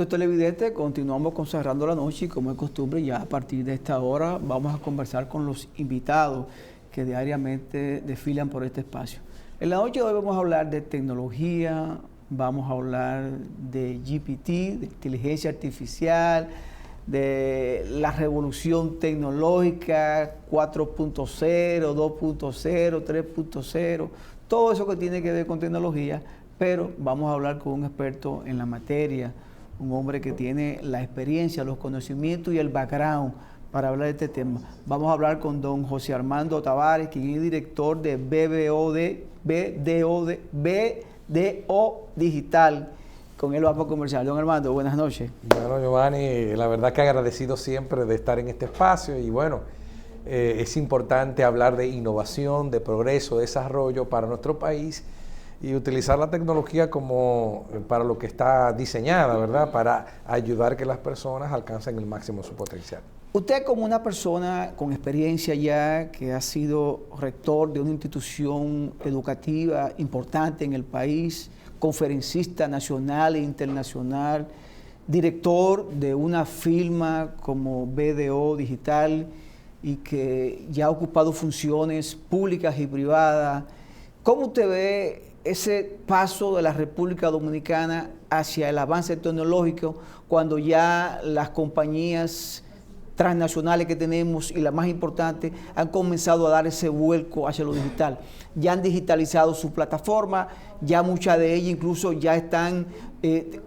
amigos televidentes, continuamos con Cerrando la Noche y como es costumbre ya a partir de esta hora vamos a conversar con los invitados que diariamente desfilan por este espacio. En la noche de hoy vamos a hablar de tecnología, vamos a hablar de GPT, de inteligencia artificial, de la revolución tecnológica 4.0, 2.0, 3.0, todo eso que tiene que ver con tecnología, pero vamos a hablar con un experto en la materia, un hombre que tiene la experiencia, los conocimientos y el background para hablar de este tema. Vamos a hablar con don José Armando Tavares, quien es director de BDO Digital. Con él vamos a conversar. Don Armando, buenas noches. Bueno, Giovanni, la verdad que agradecido siempre de estar en este espacio y bueno, es importante hablar de innovación, de progreso, de desarrollo para nuestro país y utilizar la tecnología como para lo que está diseñada, ¿verdad? Para ayudar a que las personas alcancen el máximo de su potencial. Usted como una persona con experiencia ya, que ha sido rector de una institución educativa importante en el país, conferencista nacional e internacional, director de una firma como BDO Digital y que ya ha ocupado funciones públicas y privadas, ¿cómo usted ve ese paso de la República Dominicana hacia el avance tecnológico cuando ya las compañías transnacionales que tenemos y las más importantes han comenzado a dar ese vuelco hacia lo digital? Ya han digitalizado su plataforma, ya muchas de ellas incluso ya están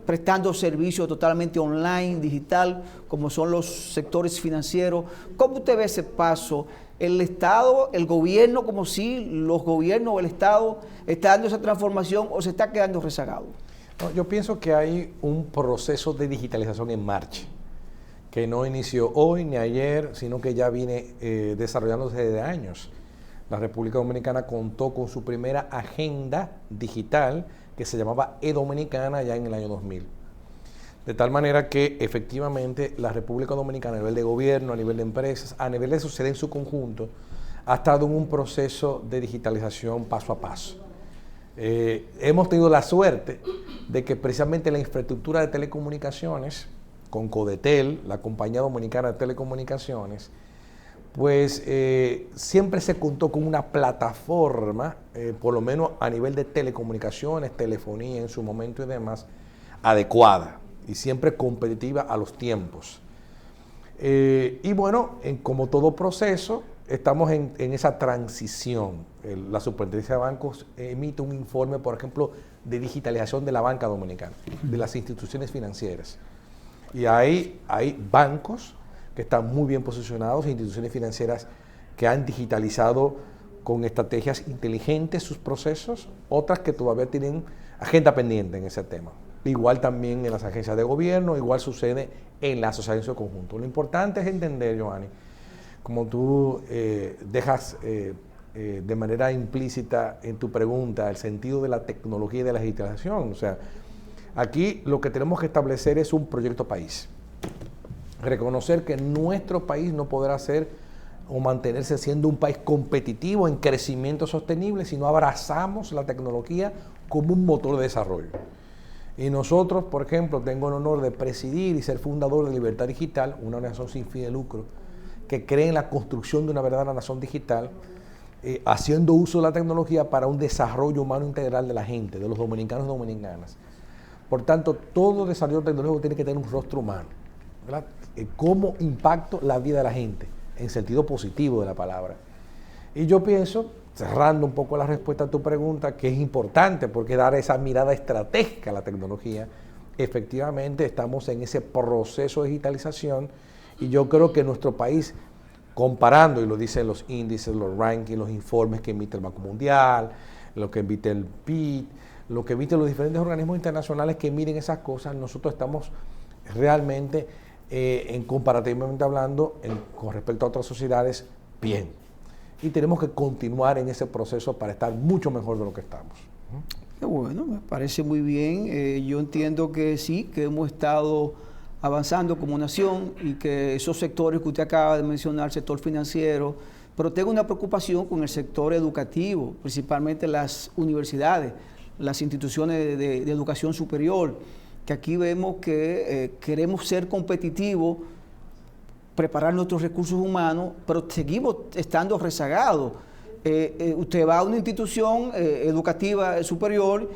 prestando servicios totalmente online, digital, como son los sectores financieros. ¿Cómo usted ve ese paso? ¿El Estado, el gobierno, como si los gobiernos o el Estado está dando esa transformación o se está quedando rezagado? No, yo pienso que hay un proceso de digitalización en marcha, que no inició hoy ni ayer, sino que ya viene desarrollándose desde años. La República Dominicana contó con su primera agenda digital que se llamaba eDominicana ya en el año 2000. De tal manera que efectivamente la República Dominicana a nivel de gobierno, a nivel de empresas, a nivel de sociedad en su conjunto, ha estado en un proceso de digitalización paso a paso. Hemos tenido la suerte de que precisamente la infraestructura de telecomunicaciones, con Codetel, la compañía dominicana de telecomunicaciones, pues siempre se contó con una plataforma, por lo menos a nivel de telecomunicaciones, telefonía en su momento y demás, adecuada y siempre competitiva a los tiempos. Y bueno, como todo proceso, estamos en esa transición. La Superintendencia de Bancos emite un informe, por ejemplo, de digitalización de la banca dominicana, de las instituciones financieras. Y hay bancos que están muy bien posicionados, instituciones financieras que han digitalizado con estrategias inteligentes sus procesos, otras que todavía tienen agenda pendiente en ese tema. Igual también en las agencias de gobierno, igual sucede en la sociedad en su conjunto. Lo importante es entender, Giovanni, como tú dejas de manera implícita en tu pregunta el sentido de la tecnología y de la digitalización. O sea, aquí lo que tenemos que establecer es un proyecto país. Reconocer que nuestro país no podrá ser o mantenerse siendo un país competitivo en crecimiento sostenible si no abrazamos la tecnología como un motor de desarrollo. Y nosotros, por ejemplo, tengo el honor de presidir y ser fundador de Libertad Digital, una organización sin fin de lucro que cree en la construcción de una verdadera nación digital, haciendo uso de la tecnología para un desarrollo humano integral de la gente, de los dominicanos y dominicanas. Por tanto, todo desarrollo tecnológico tiene que tener un rostro humano, ¿verdad? ¿Cómo impacto la vida de la gente? En sentido positivo de la palabra. Y yo pienso, cerrando un poco la respuesta a tu pregunta, que es importante porque dar esa mirada estratégica a la tecnología, efectivamente estamos en ese proceso de digitalización y yo creo que nuestro país, comparando, y lo dicen los índices, los rankings, los informes que emite el Banco Mundial, lo que emite el BID, lo que emiten los diferentes organismos internacionales que miren esas cosas, nosotros estamos realmente, comparativamente hablando, con respecto a otras sociedades, bien. Y tenemos que continuar en ese proceso para estar mucho mejor de lo que estamos. Qué bueno, me parece muy bien. Yo entiendo que sí, que hemos estado avanzando como nación y que esos sectores que usted acaba de mencionar, el sector financiero, pero tengo una preocupación con el sector educativo, principalmente las universidades, las instituciones de educación superior. que aquí vemos que queremos ser competitivos, preparar nuestros recursos humanos, pero seguimos estando rezagados. Usted va a una institución educativa superior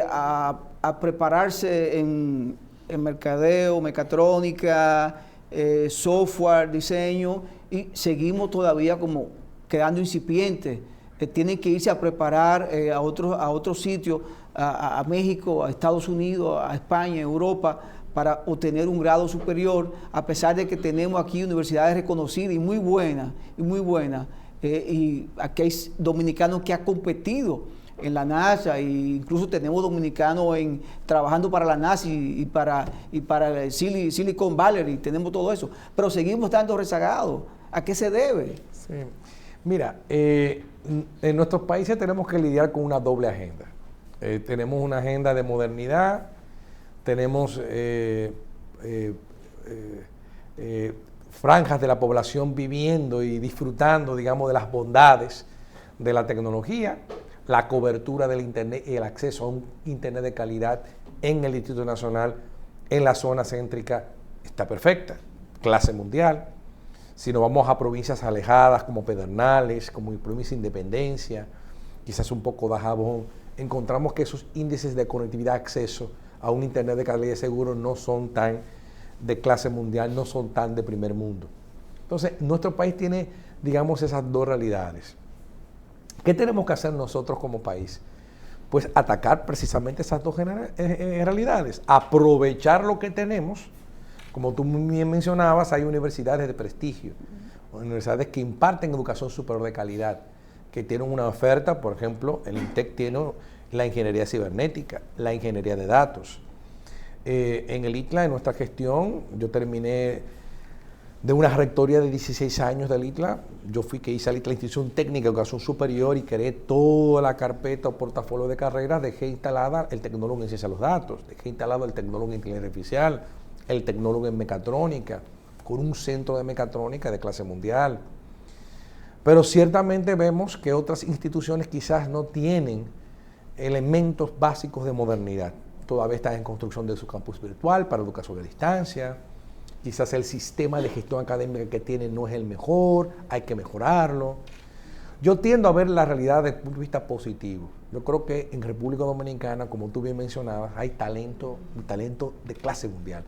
a prepararse en mercadeo, mecatrónica, software, diseño, y seguimos todavía como quedando incipientes. Tienen que irse a preparar a otros sitios, a México, a Estados Unidos, a España, a Europa, para obtener un grado superior, a pesar de que tenemos aquí universidades reconocidas y muy buenas, y aquí hay dominicanos que han competido en la NASA, e incluso tenemos dominicanos trabajando para la NASA y para el Silicon Valley, y tenemos todo eso, pero seguimos estando rezagados. ¿A qué se debe? Sí. Mira, en nuestros países tenemos que lidiar con una doble agenda. Tenemos una agenda de modernidad, tenemos franjas de la población viviendo y disfrutando, digamos, de las bondades de la tecnología, la cobertura del Internet y el acceso a un Internet de calidad en el Distrito Nacional, en la zona céntrica, está perfecta, clase mundial. Si nos vamos a provincias alejadas como Pedernales, como mi provincia Independencia, quizás un poco Dajabón, encontramos que esos índices de conectividad, acceso a un Internet de calidad y seguro no son tan de clase mundial, no son tan de primer mundo. Entonces, nuestro país tiene, digamos, esas dos realidades. ¿Qué tenemos que hacer nosotros como país? Pues atacar precisamente esas dos realidades, aprovechar lo que tenemos. Como tú bien mencionabas, hay universidades de prestigio, universidades que imparten educación superior de calidad, que tienen una oferta. Por ejemplo, el INTEC tiene la ingeniería cibernética, la ingeniería de datos. En el ITLA, en nuestra gestión, yo terminé de una rectoría de 16 años del ITLA. Yo fui que hice al ITLA, la Institución Técnica de Educación Superior, y creé toda la carpeta o portafolio de carreras. Dejé instalada el tecnólogo en ciencia de los datos, dejé instalado el tecnólogo en inteligencia artificial, el tecnólogo en mecatrónica, con un centro de mecatrónica de clase mundial. Pero ciertamente vemos que otras instituciones quizás no tienen elementos básicos de modernidad. Todavía están en construcción de su campus virtual para educación a distancia. Quizás el sistema de gestión académica que tienen no es el mejor, hay que mejorarlo. Yo tiendo a ver la realidad desde el punto de vista positivo. Yo creo que en República Dominicana, como tú bien mencionabas, hay talento, un talento de clase mundial.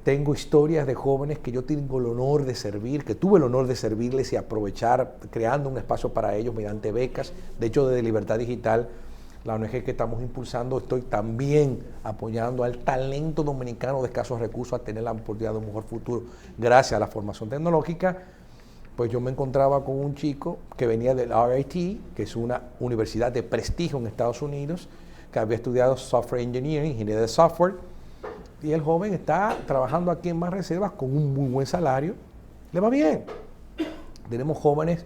Tengo historias de jóvenes que yo tengo el honor de servir, que tuve el honor de servirles y aprovechar, creando un espacio para ellos mediante becas. De hecho, desde Libertad Digital, la ONG que estamos impulsando, estoy también apoyando al talento dominicano de escasos recursos a tener la oportunidad de un mejor futuro gracias a la formación tecnológica. Pues yo me encontraba con un chico que venía del RIT, que es una universidad de prestigio en Estados Unidos, que había estudiado Software Engineering, ingeniería de software, y el joven está trabajando aquí en Banreservas con un muy buen salario, le va bien. Tenemos jóvenes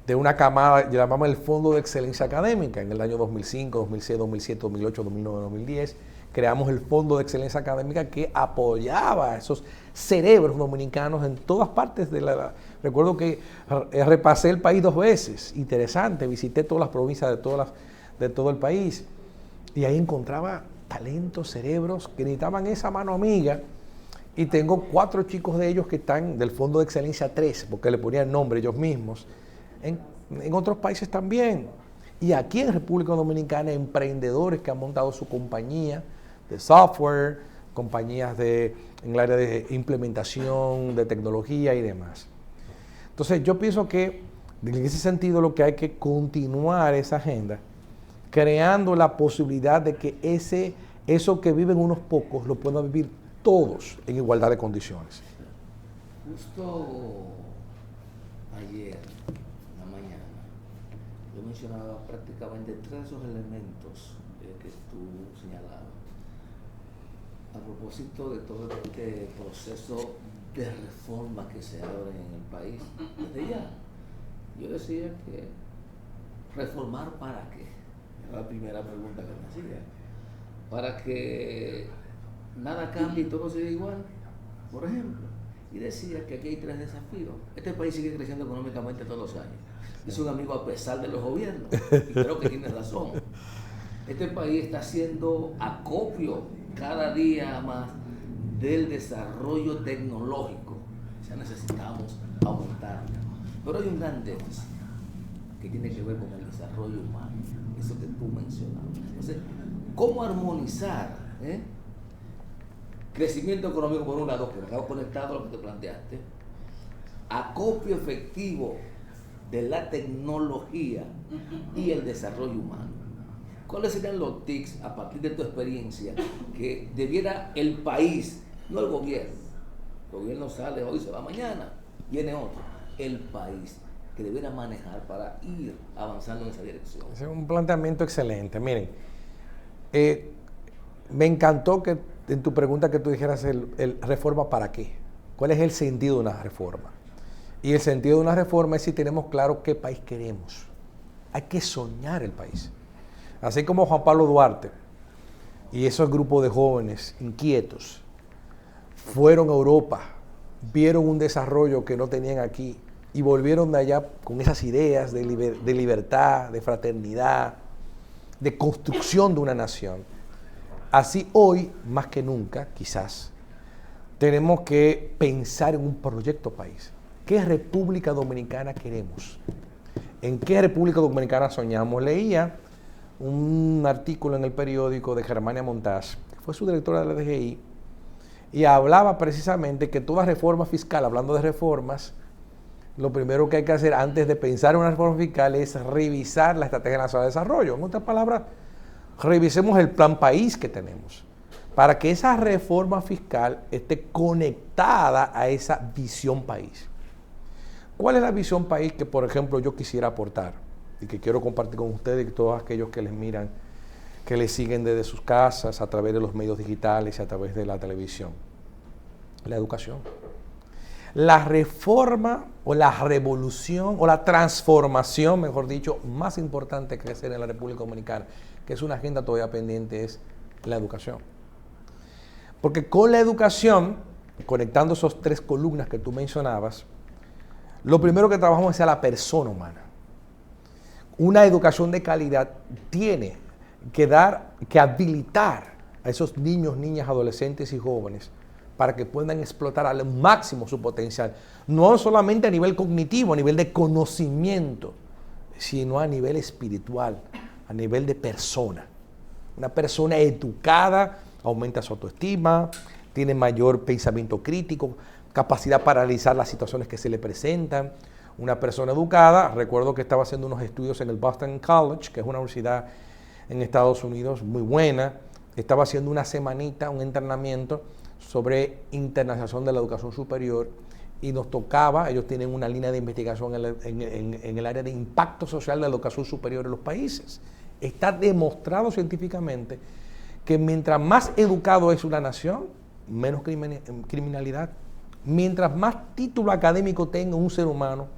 de una camada, llamamos el Fondo de Excelencia Académica, en el año 2005, 2006, 2007, 2008, 2009, 2010, creamos el Fondo de Excelencia Académica que apoyaba a esos cerebros dominicanos en todas partes de la... Recuerdo que repasé el país 2 veces, interesante, visité todas las provincias de todo el país, y ahí encontraba talentos, cerebros que necesitaban esa mano amiga, y tengo 4 chicos de ellos que están del Fondo de Excelencia 3, porque le ponían nombre ellos mismos, en otros países también. Y aquí en República Dominicana, emprendedores que han montado su compañía de software, compañías en el área de implementación, de tecnología y demás. Entonces yo pienso que en ese sentido lo que hay que continuar esa agenda, creando la posibilidad de que eso que viven unos pocos lo puedan vivir todos en igualdad de condiciones. Justo ayer, en la mañana, yo mencionaba prácticamente 3 de esos elementos que tú señalabas. A propósito de todo este proceso de reforma que se abre en el país, desde ya, yo decía que reformar para qué, era la primera pregunta que me hacía, para que nada cambie y todo siga igual, por ejemplo. Y decía que aquí hay 3 desafíos. Este país sigue creciendo económicamente todos los años. Es un amigo a pesar de los gobiernos, y creo que tiene razón. Este país está haciendo acopio cada día más del desarrollo tecnológico. O sea, necesitamos aumentarlo. Pero hay un gran déficit que tiene que ver con el desarrollo humano, eso que tú mencionabas. Entonces, ¿cómo armonizar crecimiento económico por un lado, que va conectado a lo que te planteaste, acopio efectivo de la tecnología y el desarrollo humano? ¿Cuáles serían los tics, a partir de tu experiencia, que debiera el país, no el gobierno? El gobierno sale hoy, se va mañana, viene otro. El país que debiera manejar para ir avanzando en esa dirección. Es un planteamiento excelente. Miren, me encantó que en tu pregunta que tú dijeras ¿reforma para qué? ¿Cuál es el sentido de una reforma? Y el sentido de una reforma es si tenemos claro qué país queremos. Hay que soñar el país. Así como Juan Pablo Duarte y esos grupos de jóvenes inquietos fueron a Europa, vieron un desarrollo que no tenían aquí y volvieron de allá con esas ideas de libertad, de fraternidad, de construcción de una nación. Así hoy, más que nunca, quizás, tenemos que pensar en un proyecto país. ¿Qué República Dominicana queremos? ¿En qué República Dominicana soñamos? Leía un artículo en el periódico de Germania Montaz, que fue su directora de la DGI, y hablaba precisamente que toda reforma fiscal, hablando de reformas, lo primero que hay que hacer antes de pensar en una reforma fiscal es revisar la Estrategia Nacional de Desarrollo. En otras palabras, revisemos el plan país que tenemos para que esa reforma fiscal esté conectada a esa visión país. ¿Cuál es la visión país que, por ejemplo, yo quisiera aportar y que quiero compartir con ustedes y todos aquellos que les miran, que les siguen desde sus casas, a través de los medios digitales y a través de la televisión? La educación. La reforma o la revolución o la transformación, mejor dicho, más importante que hacer en la República Dominicana, que es una agenda todavía pendiente, es la educación. Porque con la educación, conectando esas tres columnas que tú mencionabas, lo primero que trabajamos es a la persona humana. Una educación de calidad tiene que habilitar a esos niños, niñas, adolescentes y jóvenes para que puedan explotar al máximo su potencial, no solamente a nivel cognitivo, a nivel de conocimiento, sino a nivel espiritual, a nivel de persona. Una persona educada aumenta su autoestima, tiene mayor pensamiento crítico, capacidad para analizar las situaciones que se le presentan. Una persona educada, recuerdo que estaba haciendo unos estudios en el Boston College, que es una universidad en Estados Unidos muy buena, estaba haciendo una semanita, un entrenamiento sobre internacionalización de la educación superior y nos tocaba, ellos tienen una línea de investigación en el área de impacto social de la educación superior en los países. Está demostrado científicamente que mientras más educado es una nación, menos criminalidad. Mientras más título académico tenga un ser humano,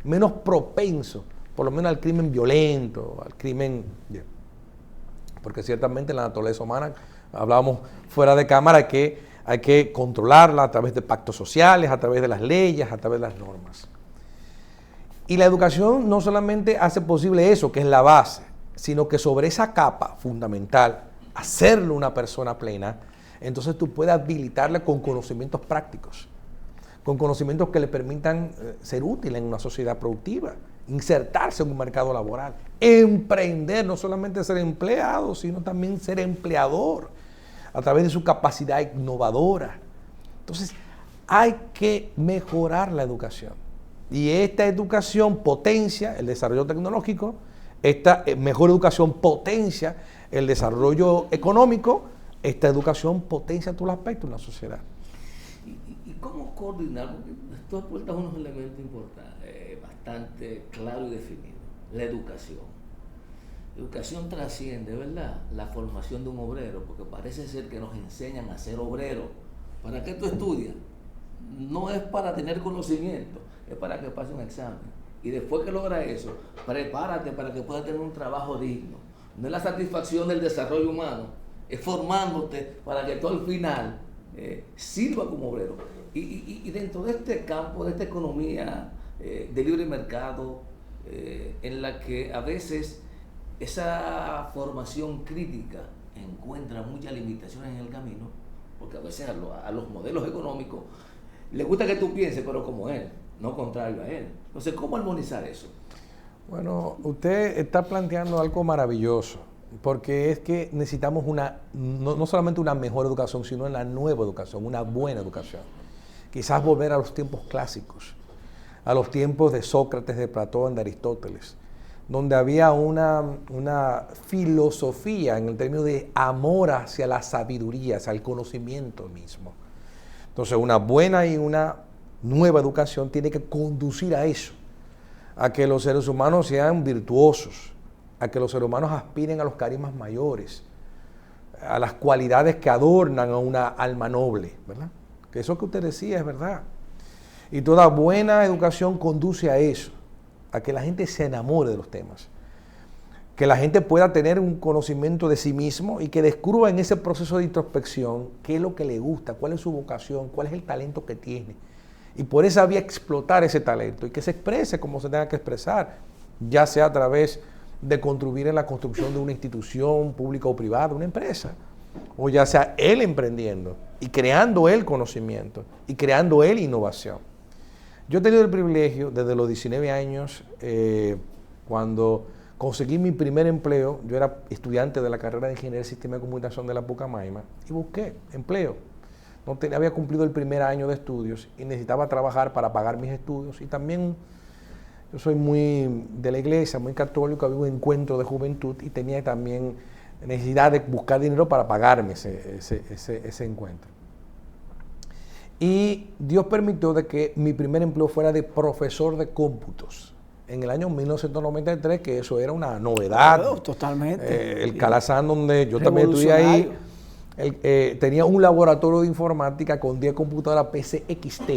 menos propenso, por lo menos al crimen violento, al crimen... Porque ciertamente la naturaleza humana, hablábamos fuera de cámara, que hay que controlarla a través de pactos sociales, a través de las leyes, a través de las normas. Y la educación no solamente hace posible eso, que es la base, sino que sobre esa capa fundamental, hacerlo una persona plena, entonces tú puedes habilitarle con conocimientos prácticos, con conocimientos que le permitan ser útil en una sociedad productiva, insertarse en un mercado laboral, emprender, no solamente ser empleado, sino también ser empleador, a través de su capacidad innovadora. Entonces, hay que mejorar la educación. Y esta educación potencia el desarrollo tecnológico, esta mejor educación potencia el desarrollo económico, esta educación potencia todos los aspectos de la sociedad. ¿Y cómo coordinar? Porque tú aportas unos elementos importantes, bastante claro y definido. La educación. La educación trasciende, ¿verdad?, la formación de un obrero, porque parece ser que nos enseñan a ser obreros. ¿Para qué tú estudias? No es para tener conocimiento, es para que pase un examen. Y después que logras eso, prepárate para que puedas tener un trabajo digno. No es la satisfacción del desarrollo humano, es formándote para que tú al final sirva como obrero. Y dentro de este campo, de esta economía de libre mercado, en la que a veces esa formación crítica encuentra muchas limitaciones en el camino, porque a veces a los modelos económicos les gusta que tú pienses, pero como él, no contrario a él. Entonces, ¿cómo armonizar eso? Bueno, usted está planteando algo maravilloso, porque es que necesitamos no solamente una mejor educación, sino una nueva educación, una buena educación. Quizás volver a los tiempos clásicos, a los tiempos de Sócrates, de Platón, de Aristóteles, donde había una filosofía en el término de amor hacia la sabiduría, hacia el conocimiento mismo. Entonces, una buena y una nueva educación tiene que conducir a eso, a que los seres humanos sean virtuosos, a que los seres humanos aspiren a los carismas mayores, a las cualidades que adornan a una alma noble, ¿verdad? Que eso que usted decía es verdad. Y toda buena educación conduce a eso, a que la gente se enamore de los temas, que la gente pueda tener un conocimiento de sí mismo y que descubra en ese proceso de introspección qué es lo que le gusta, cuál es su vocación, cuál es el talento que tiene. Y por esa vía explotar ese talento y que se exprese como se tenga que expresar, ya sea a través de contribuir en la construcción de una institución pública o privada, una empresa, o ya sea él emprendiendo y creando él conocimiento y creando él innovación. Yo he tenido el privilegio desde los 19 años, cuando conseguí mi primer empleo. Yo era estudiante de la carrera de Ingeniería de Sistema de Comunicación de la Pucamaima y busqué empleo. Había cumplido el primer año de estudios y necesitaba trabajar para pagar mis estudios. Y también yo soy muy de la iglesia, muy católico, había un encuentro de juventud y tenía también necesidad de buscar dinero para pagarme ese encuentro. Y Dios permitió de que mi primer empleo fuera de profesor de cómputos en el año 1993, que eso era una novedad. Claro, totalmente. El Calazán, donde yo también estudié ahí, tenía un laboratorio de informática con 10 computadoras PCXT,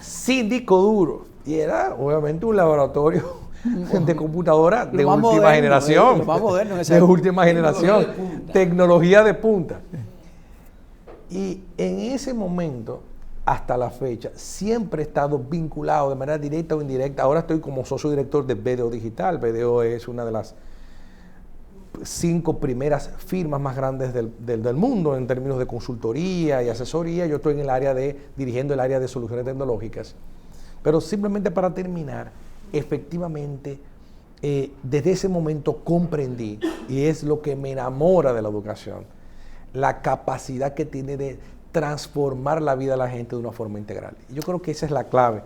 sin disco duro. Y era obviamente un laboratorio de computadora de última generación. De última generación. Tecnología de punta. Y en ese momento, hasta la fecha, siempre he estado vinculado de manera directa o indirecta. Ahora estoy como socio director de BDO Digital. BDO es una de las 5 primeras firmas más grandes del mundo en términos de consultoría y asesoría. Yo estoy en el área dirigiendo el área de soluciones tecnológicas. Pero simplemente para terminar, efectivamente, desde ese momento comprendí, y es lo que me enamora de la educación, la capacidad que tiene de transformar la vida de la gente de una forma integral. Y yo creo que esa es la clave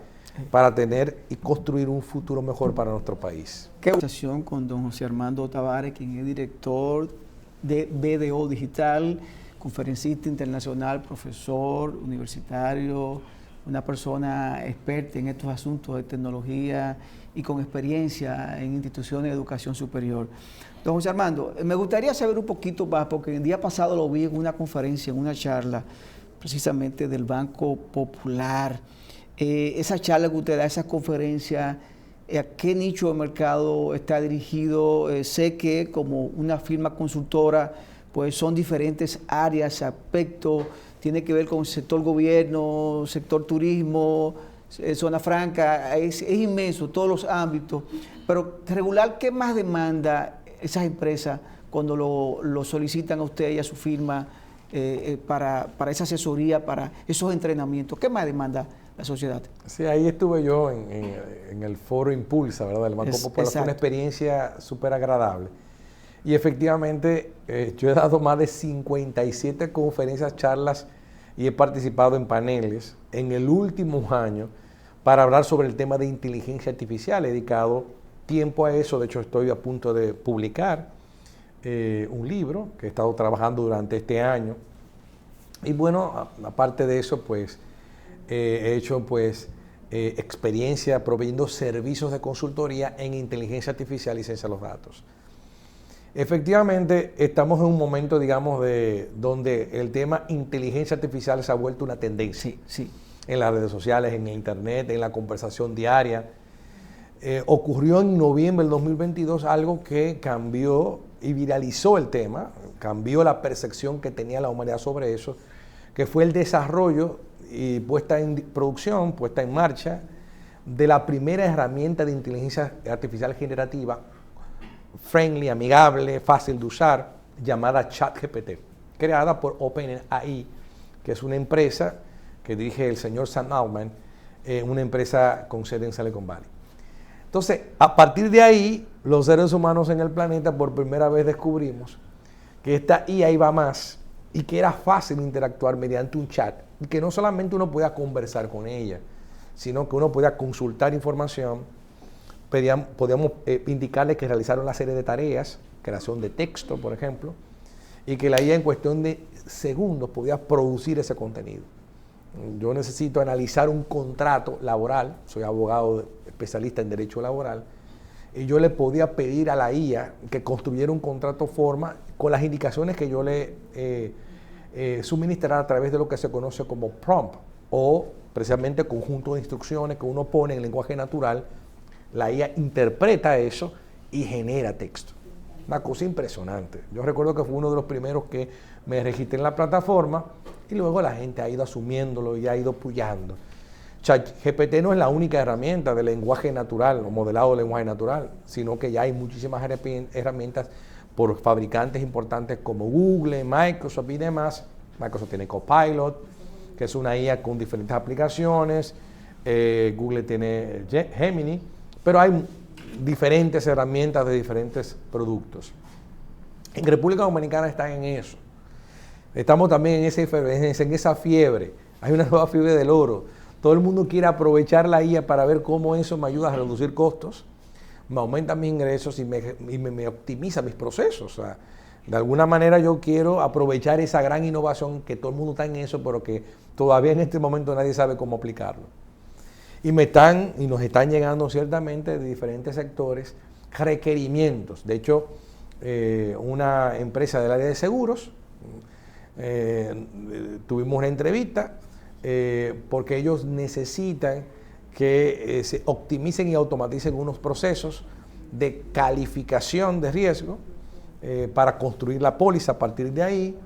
para tener y construir un futuro mejor para nuestro país. Qué conversación con don José Armando Tavares, quien es director de BDO Digital, conferencista internacional, profesor universitario, una persona experta en estos asuntos de tecnología y con experiencia en instituciones de educación superior. Don José Armando, me gustaría saber un poquito más, porque el día pasado lo vi en una conferencia, en una charla, precisamente del Banco Popular. Esa charla que usted da, esa conferencia, ¿a qué nicho de mercado está dirigido? Sé que como una firma consultora, pues son diferentes áreas, aspectos, tiene que ver con el sector gobierno, sector turismo, zona franca, es inmenso, todos los ámbitos. Pero regular, ¿qué más demanda esas empresas cuando lo solicitan a usted y a su firma para esa asesoría, para esos entrenamientos? ¿Qué más demanda la sociedad? Sí, ahí estuve yo en el foro Impulsa, ¿verdad? Del Banco Popular. Fue una experiencia súper agradable. Y efectivamente, yo he dado más de 57 conferencias, charlas y he participado en paneles en el último año para hablar sobre el tema de inteligencia artificial. He dedicado tiempo a eso. De hecho, estoy a punto de publicar un libro que he estado trabajando durante este año. Y bueno, aparte de eso, pues he hecho experiencia proveyendo servicios de consultoría en inteligencia artificial y ciencia de los datos. Efectivamente, estamos en un momento, digamos, donde el tema inteligencia artificial se ha vuelto una tendencia. Sí. En las redes sociales, en internet, en la conversación diaria. Ocurrió en noviembre del 2022 algo que cambió y viralizó el tema, cambió la percepción que tenía la humanidad sobre eso, que fue el desarrollo y puesta en producción, puesta en marcha, de la primera herramienta de inteligencia artificial generativa, friendly, amigable, fácil de usar, llamada ChatGPT, creada por OpenAI, que es una empresa que dirige el señor Sam Altman, una empresa con sede en Silicon Valley. Entonces, a partir de ahí, los seres humanos en el planeta por primera vez descubrimos que esta IA iba más y que era fácil interactuar mediante un chat, y que no solamente uno podía conversar con ella, sino que uno podía consultar información, podíamos indicarle que realizaron una serie de tareas, creación de texto, por ejemplo, y que la IA en cuestión de segundos podía producir ese contenido. Yo necesito analizar un contrato laboral, soy abogado especialista en derecho laboral, y yo le podía pedir a la IA que construyera un contrato forma con las indicaciones que yo le suministrara a través de lo que se conoce como prompt, o precisamente conjunto de instrucciones que uno pone en lenguaje natural. La IA interpreta eso y genera texto. Una cosa impresionante. Yo recuerdo que fue uno de los primeros que me registré en la plataforma y luego la gente ha ido asumiéndolo y ha ido apoyando. ChatGPT no es la única herramienta de lenguaje natural o modelado de lenguaje natural, sino que ya hay muchísimas herramientas por fabricantes importantes como Google, Microsoft y demás. Microsoft tiene Copilot, que es una IA con diferentes aplicaciones. Google tiene Gemini, pero hay diferentes herramientas de diferentes productos. En República Dominicana están en eso. Estamos también en esa fiebre. Hay una nueva fiebre del oro. Todo el mundo quiere aprovechar la IA para ver cómo eso me ayuda a reducir costos, me aumenta mis ingresos y me optimiza mis procesos. O sea, de alguna manera yo quiero aprovechar esa gran innovación que todo el mundo está en eso, pero que todavía en este momento nadie sabe cómo aplicarlo. Y nos están llegando ciertamente de diferentes sectores requerimientos. De hecho, una empresa del área de seguros, tuvimos una entrevista porque ellos necesitan que se optimicen y automaticen unos procesos de calificación de riesgo para construir la póliza a partir de ahí.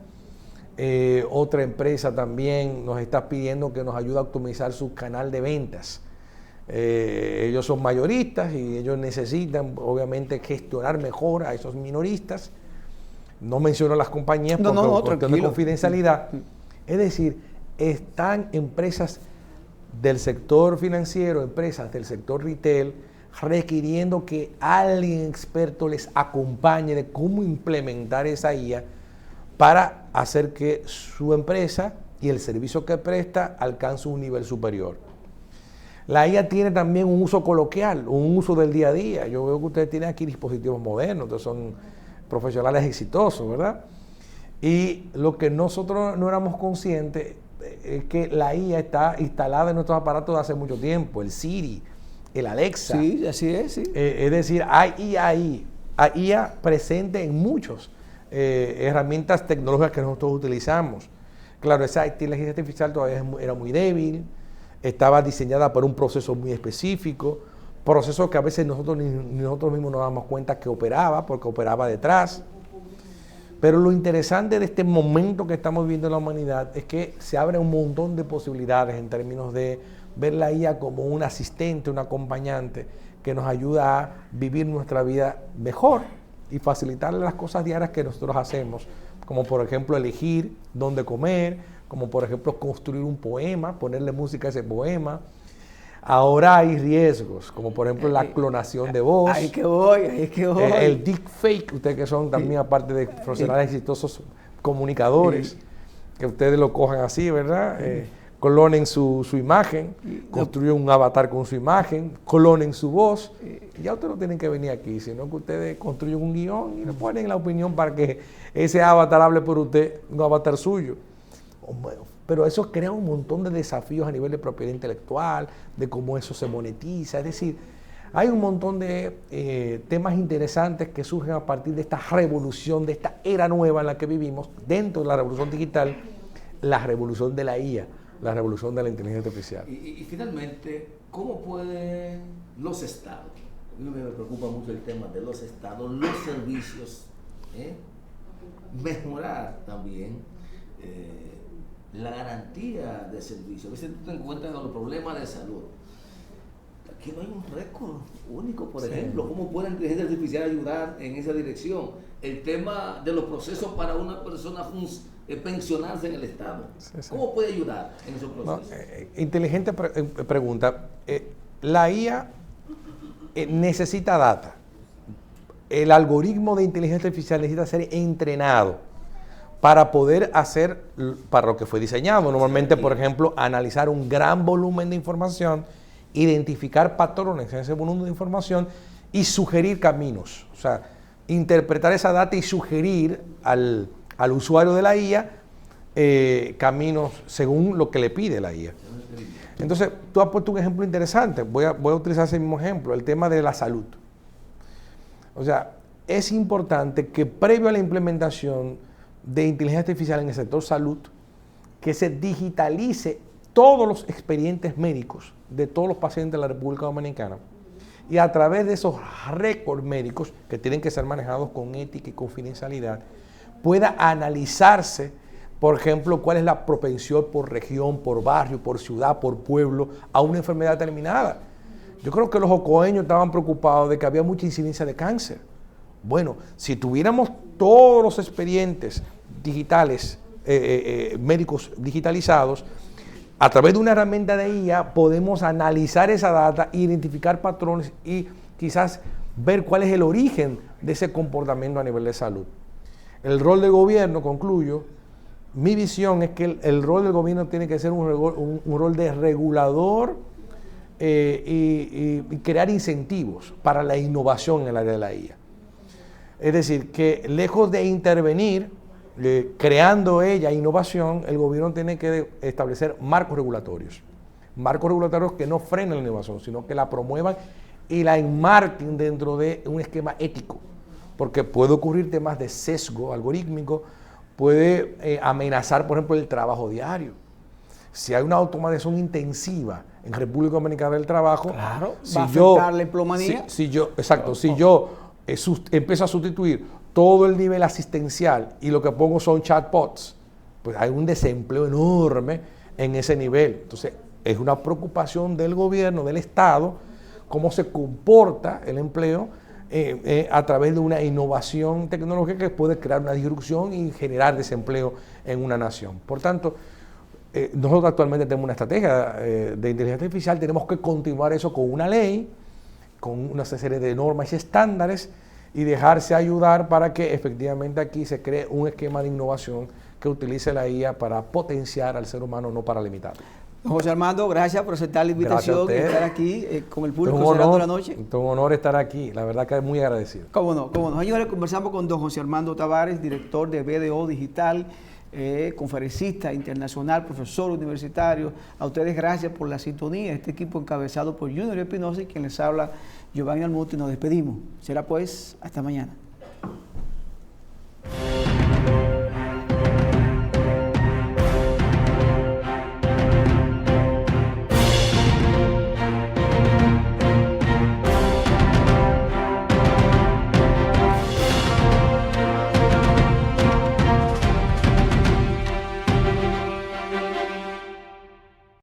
Otra empresa también nos está pidiendo que nos ayude a optimizar su canal de ventas. Ellos son mayoristas y ellos necesitan obviamente gestionar mejor a esos minoristas. No menciono las compañías por cuestión de confidencialidad. Es decir, están empresas del sector financiero, empresas del sector retail, requiriendo que alguien experto les acompañe de cómo implementar esa IA para hacer que su empresa y el servicio que presta alcance un nivel superior. La IA tiene también un uso coloquial, un uso del día a día. Yo veo que ustedes tienen aquí dispositivos modernos, entonces son profesionales exitosos, ¿verdad? Y lo que nosotros no éramos conscientes es que la IA está instalada en nuestros aparatos desde hace mucho tiempo, el Siri, el Alexa. Sí, así es, sí. Es decir, hay IA presente en muchas herramientas tecnológicas que nosotros utilizamos. Claro, esa inteligencia artificial todavía era muy débil, estaba diseñada para un proceso muy específico, proceso que a veces nosotros mismos nos damos cuenta que operaba, porque operaba detrás. Pero lo interesante de este momento que estamos viviendo en la humanidad es que se abre un montón de posibilidades en términos de ver la IA como un asistente, un acompañante que nos ayuda a vivir nuestra vida mejor y facilitarle las cosas diarias que nosotros hacemos, como por ejemplo elegir dónde comer, como por ejemplo construir un poema, ponerle música a ese poema. Ahora hay riesgos, como por ejemplo la clonación de voz. Ahí que voy. El deepfake, ustedes que son también, aparte de profesionales exitosos comunicadores, que ustedes lo cojan así, ¿verdad? Clonen su imagen, construyen un avatar con su imagen, clonen su voz. Ya ustedes no tienen que venir aquí, sino que ustedes construyen un guión y le ponen la opinión para que ese avatar hable por usted, un avatar suyo. Pero eso crea un montón de desafíos a nivel de propiedad intelectual, de cómo eso se monetiza. Es decir, hay un montón de temas interesantes que surgen a partir de esta revolución, de esta era nueva en la que vivimos, dentro de la revolución digital, la revolución de la IA, la revolución de la inteligencia artificial. Y finalmente, ¿cómo pueden los estados? A mí me preocupa mucho el tema de los estados, los servicios, mejorar también la garantía de servicio. A veces tú te encuentras con los problemas de salud aquí no hay un récord único, por ejemplo. ¿Cómo puede la inteligencia artificial ayudar en esa dirección? El tema de los procesos para una persona pensionarse en el Estado. ¿Cómo puede ayudar en esos procesos? Inteligente pregunta. La IA necesita data. El algoritmo de inteligencia artificial necesita ser entrenado para poder hacer para lo que fue diseñado. Normalmente, por ejemplo, analizar un gran volumen de información, identificar patrones en ese volumen de información y sugerir caminos. O sea, interpretar esa data y sugerir al usuario de la IA caminos según lo que le pide la IA. Entonces, tú has puesto un ejemplo interesante. Voy a utilizar ese mismo ejemplo, el tema de la salud. O sea, es importante que previo a la implementación de inteligencia artificial en el sector salud, que se digitalice todos los expedientes médicos de todos los pacientes de la República Dominicana y a través de esos récords médicos que tienen que ser manejados con ética y confidencialidad, pueda analizarse, por ejemplo, cuál es la propensión por región, por barrio, por ciudad, por pueblo, a una enfermedad determinada. Yo creo que los ocoeños estaban preocupados de que había mucha incidencia de cáncer. Bueno, si tuviéramos todos los expedientes digitales, médicos digitalizados, a través de una herramienta de IA podemos analizar esa data, identificar patrones y quizás ver cuál es el origen de ese comportamiento a nivel de salud. El rol del gobierno, concluyo, mi visión es que el rol del gobierno tiene que ser un rol de regulador y crear incentivos para la innovación en el área de la IA. Es decir, que lejos de intervenir, creando ella innovación, el gobierno tiene que establecer marcos regulatorios que no frenen la innovación, sino que la promuevan y la enmarquen dentro de un esquema ético, porque puede ocurrir temas de sesgo algorítmico, puede amenazar, por ejemplo, el trabajo diario. Si hay una automatización intensiva en República Dominicana del trabajo, claro, si va a afectar la empleomanía. Si yo empiezo a sustituir todo el nivel asistencial y lo que pongo son chatbots, pues hay un desempleo enorme en ese nivel. Entonces, es una preocupación del gobierno, del Estado, cómo se comporta el empleo a través de una innovación tecnológica que puede crear una disrupción y generar desempleo en una nación. Por tanto, nosotros actualmente tenemos una estrategia de inteligencia artificial, tenemos que continuar eso con una ley, con una serie de normas y estándares y dejarse ayudar para que efectivamente aquí se cree un esquema de innovación que utilice la IA para potenciar al ser humano, no para limitarlo. José Armando, gracias por aceptar la invitación y estar aquí con el público cerrando la noche. Es un honor estar aquí, la verdad que es muy agradecido. Cómo no, cómo no. Señores, conversamos con don José Armando Tavares, director de BDO Digital, conferencista internacional, profesor universitario. A ustedes gracias por la sintonía. Este equipo encabezado por Junior Espinosa y quien les habla, Giovanni Almuti. Nos despedimos. Será pues hasta mañana.